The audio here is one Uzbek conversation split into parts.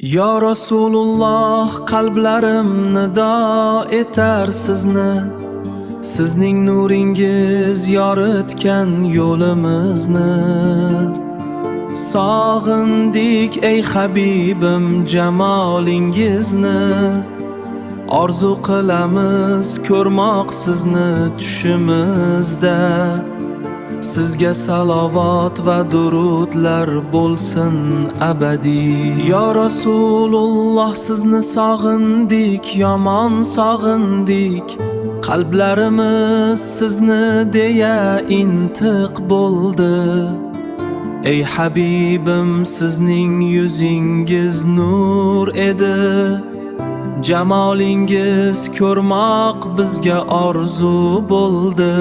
Ya Rasululloh, qalblarim nido etar sizni. Sizning nuringiz yoritgan yo'limizni. Sog'indik ey Habibim jamolingizni. Orzu qilamiz ko'rmoq sizni tushimizda. Sizga salovat va durudlar bo'lsin abadiy. Ya Rasululloh, sizni sog'indik, yomon sog'indik. Qalblarimiz sizni deya intiq bo'ldi. Ey Habibim, sizning yuzingiz nur edi. Jamolingiz ko'rmoq bizga orzu bo'ldi.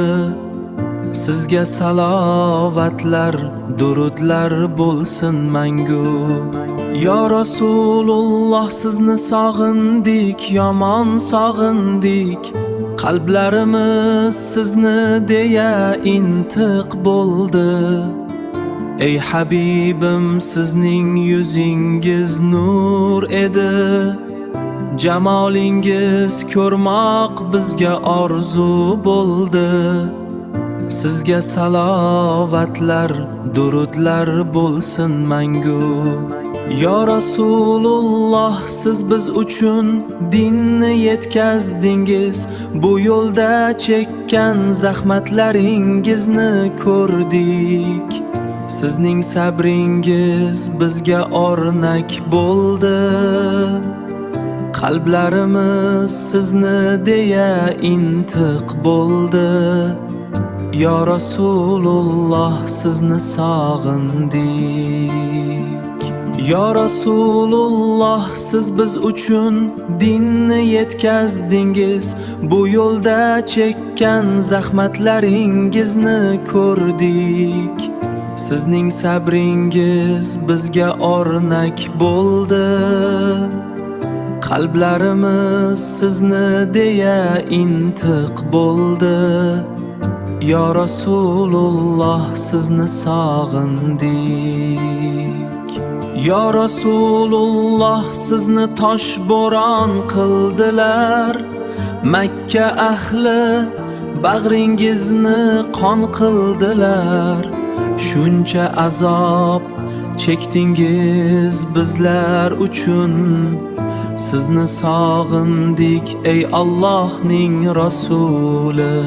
Sizga salovatlar, durudlar bo'lsin mangu. Ya Rasululloh, sizni sog'indik, yomon sog'indik. Qalblarimiz sizni deya intiq bo'ldi. Ey Habibim, sizning yuzingiz nur edi. Jamolingiz ko'rmoq bizga orzu bo'ldi. Sizga salovatlar, durudlar bo'lsin mangu. Ya Rasululloh, siz biz uchun dinni yetkazdingiz. Bu yo'lda chekkan zahmatlaringizni ko'rdik. Sizning sabringiz bizga o'rnak bo'ldi. Qalblarimiz sizni deya intiq bo'ldi. Ya Rasululloh, sizni sog'indik. Ya Rasululloh, siz biz uchun dinni yetkazdingiz. Bu yo'lda chekkan zahmatlaringizni ko'rdik. Sizning sabringiz bizga o'rnak bo'ldi. Qalblarimiz sizni deya intiq bo'ldi. Ya Rasululloh, sizni sog'indik. Ya Rasululloh, sizni toshbo'ron qildilar. Makka ahli bag'ringizni qon qildilar. Shuncha azob chekdingiz bizlar uchun. Sizni sog'indik ey Allohning rasuli.